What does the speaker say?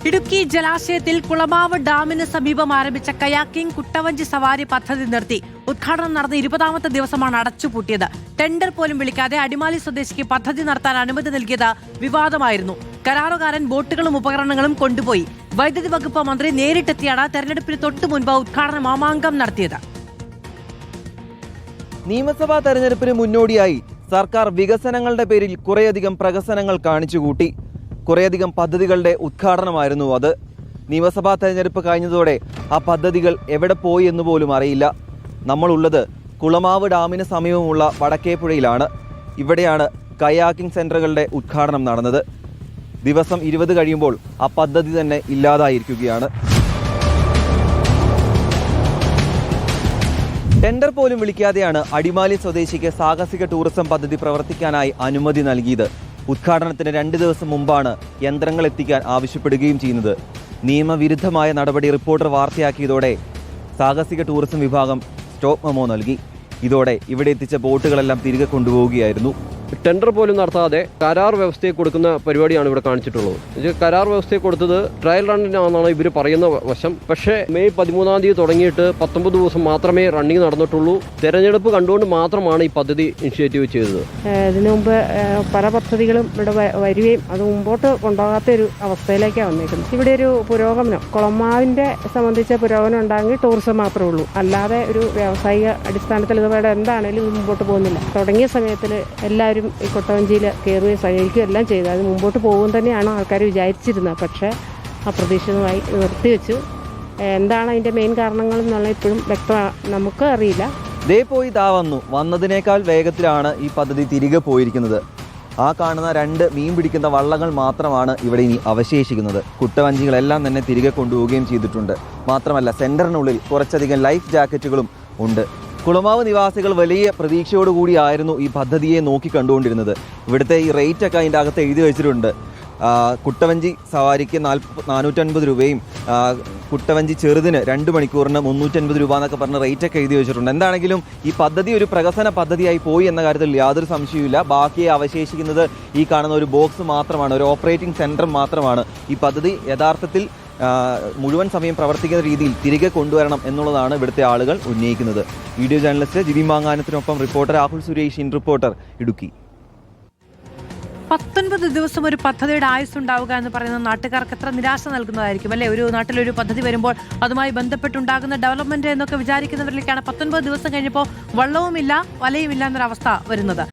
ഇടുക്കി ജലാശയത്തിൽ കുളമാവ് ഡാമിന് സമീപം ആരംഭിച്ച കയാക്കിംഗ് കുട്ടവഞ്ചി സവാരി പദ്ധതി നിർത്തി. ഉദ്ഘാടനം നടന്ന 20ാമത്തെ ദിവസമാണ് അടച്ചുപൂട്ടിയത്. ടെൻഡർ പോലും വിളിക്കാതെ അടിമാലി സ്വദേശിക്ക് പദ്ധതി നടത്താൻ അനുമതി നൽകിയത് വിവാദമായിരുന്നു. കരാറുകാരൻ ബോട്ടുകളും ഉപകരണങ്ങളും കൊണ്ടുപോയി. വൈദ്യുതി വകുപ്പ് മന്ത്രി നേരിട്ടെത്തിയാണ് തെരഞ്ഞെടുപ്പിന് തൊട്ടു മുൻപ് ഉദ്ഘാടന മാമാങ്കം നടത്തിയത്. നിയമസഭാ തെരഞ്ഞെടുപ്പിന് മുന്നോടിയായി സർക്കാർ വികസനങ്ങളുടെ പേരിൽ കുറേയധികം പ്രഹസനങ്ങൾ കാണിച്ചുകൂട്ടി. കുറേയധികം പദ്ധതികളുടെ ഉദ്ഘാടനമായിരുന്നു അത്. നിയമസഭാ തെരഞ്ഞെടുപ്പ് കഴിഞ്ഞതോടെ ആ പദ്ധതികൾ എവിടെ പോയി എന്ന് പോലും അറിയില്ല. നമ്മളുള്ളത് കുളമാവ് ഡാമിന് സമീപമുള്ള വടക്കേപ്പുഴയിലാണ്. ഇവിടെയാണ് കയാക്കിംഗ് സെന്ററുകളുടെ ഉദ്ഘാടനം നടന്നത്. ദിവസം 20 കഴിയുമ്പോൾ ആ പദ്ധതി തന്നെ ഇല്ലാതായിരിക്കുകയാണ്. ടെൻഡർ പോലും വിളിക്കാതെയാണ് അടിമാലി സ്വദേശിക്ക് സാഹസിക ടൂറിസം പദ്ധതി പ്രവർത്തിക്കാനായി അനുമതി നൽകിയത്. ഉദ്ഘാടനത്തിന് 2 ദിവസം മുമ്പാണ് യന്ത്രങ്ങൾ എത്തിക്കാൻ ആവശ്യപ്പെടുകയും ചെയ്യുന്നത്. നിയമവിരുദ്ധമായ നടപടി റിപ്പോർട്ടർ വാർത്തയാക്കിയതോടെ സാഹസിക ടൂറിസം വിഭാഗം സ്റ്റോപ്പ് മെമ്മോ നൽകി. ഇതോടെ ഇവിടെ എത്തിച്ച ബോട്ടുകളെല്ലാം തിരികെ കൊണ്ടുപോവുകയായിരുന്നു. ടെൻഡർ പോലും നടത്താതെ കരാർ വ്യവസ്ഥയെ കൊടുക്കുന്ന പരിപാടിയാണ് ഇവിടെ കാണിച്ചിട്ടുള്ളത്. ഇത് കരാർ വ്യവസ്ഥയെ കൊടുത്തത് ട്രയൽ റണ്ണിനാണെന്നാണ് ഇവർ പറയുന്ന വശം. പക്ഷേ മെയ് 13-ാം തീയതി തുടങ്ങിയിട്ട് 19 ദിവസം മാത്രമേ റണ്ണിങ് നടന്നിട്ടുള്ളൂ. തെരഞ്ഞെടുപ്പ് കണ്ടുകൊണ്ട് മാത്രമാണ് ഈ പദ്ധതി ഇനിഷ്യേറ്റീവ് ചെയ്തത്. ഇതിനു മുമ്പ് പല പദ്ധതികളും ഇവിടെ വരികയും അത് മുമ്പോട്ട് കൊണ്ടുപോകാത്ത ഒരു അവസ്ഥയിലേക്കാണ് വന്നിരിക്കുന്നത്. ഇവിടെ ഒരു പുരോഗമനം, കുളമാവിൻ്റെ സംബന്ധിച്ച പുരോഗമനം ഉണ്ടാകുമെങ്കിൽ ടൂറിസം മാത്രമേ ഉള്ളൂ. അല്ലാതെ ഒരു വ്യാവസായിക അടിസ്ഥാനത്തിൽ ഇതുപോലെ എന്താണേലും ഇത് മുമ്പോട്ട് പോകുന്നില്ല. തുടങ്ങിയ സമയത്തിൽ എല്ലാവരും ഈ കൊട്ടവഞ്ചിയിൽ കയറുകയും സഹകരിക്കുകയും എല്ലാം ചെയ്തു. അത് മുമ്പോട്ട് പോകും തന്നെയാണ് ആൾക്കാർ വിചാരിച്ചിരുന്നത്. പക്ഷേ അപ്രതീക്ഷിതമായി നിർത്തിവെച്ചു. എന്താണ് അതിൻ്റെ മെയിൻ കാരണങ്ങൾ എന്നുള്ള ഇപ്പോഴും വ്യക്തമാണ്, നമുക്ക് അറിയില്ല. ദേ പോയി ദാ വന്നതിനേക്കാൾ വേഗത്തിലാണ് ഈ പദ്ധതി തിരികെ പോയിരിക്കുന്നത്. ആ കാണുന്ന 2 മീൻ പിടിക്കുന്ന വള്ളങ്ങൾ മാത്രമാണ് ഇവിടെ ഇനി അവശേഷിക്കുന്നത്. കുട്ടവഞ്ചികളെല്ലാം തന്നെ തിരികെ കൊണ്ടുപോവുകയും ചെയ്തിട്ടുണ്ട്. മാത്രമല്ല സെന്ററിനുള്ളിൽ കുറച്ചധികം ലൈഫ് ജാക്കറ്റുകളും ഉണ്ട്. കുളമാവ് നിവാസികൾ വലിയ പ്രതീക്ഷയോടുകൂടിയായിരുന്നു ഈ പദ്ധതിയെ നോക്കി കണ്ടുകൊണ്ടിരുന്നത്. ഇവിടുത്തെ ഈ റേറ്റ് ഒക്കെ അതിൻ്റെ അകത്ത് എഴുതി വെച്ചിട്ടുണ്ട്. കുട്ടവഞ്ചി സവാരിക്ക് 450 രൂപയും കുട്ടവഞ്ചി ചെറുതിന് 2 മണിക്കൂറിന് 350 രൂപ എന്നൊക്കെ പറഞ്ഞ് റേറ്റൊക്കെ എഴുതി വെച്ചിട്ടുണ്ട്. എന്താണെങ്കിലും ഈ പദ്ധതി ഒരു പ്രഹസന പദ്ധതിയായി പോയി എന്ന കാര്യത്തിൽ യാതൊരു സംശയവുമില്ല. ബാക്കി അവശേഷിക്കുന്നത് ഈ കാണുന്ന ഒരു ബോക്സ് മാത്രമാണ്, ഒരു ഓപ്പറേറ്റിംഗ് സെൻറ്റർ മാത്രമാണ്. ഈ പദ്ധതി യഥാർത്ഥത്തിൽ മുഴുവൻ സമയം പ്രവർത്തിക്കുന്ന രീതിയിൽ തിരികെ കൊണ്ടുവരണം എന്നുള്ളതാണ് ഇവിടുത്തെ ആളുകൾ ഉന്നയിക്കുന്നത്. വീഡിയോ ജേർണലിസ്റ്റ് ജിവി മാങ്ങാനത്തിനൊപ്പം reporter Rahul Suresh, in reporter, Idukki. 19 ദിവസം ഒരു പദ്ധതിയുടെ ആയുസ് ഉണ്ടാവുക എന്ന് പറയുന്നത് നാട്ടുകാർക്ക് എത്ര നിരാശ നൽകുന്നതായിരിക്കും അല്ലേ? ഒരു നാട്ടിലൊരു പദ്ധതി വരുമ്പോൾ അതുമായി ബന്ധപ്പെട്ടുണ്ടാകുന്ന ഡെവലപ്മെന്റ് എന്നൊക്കെ വിചാരിക്കുന്നവരിലേക്കാണ് 19 ദിവസം കഴിഞ്ഞപ്പോൾ വള്ളവുമില്ല വലയുമില്ല എന്നൊരവസ്ഥ വരുന്നത്.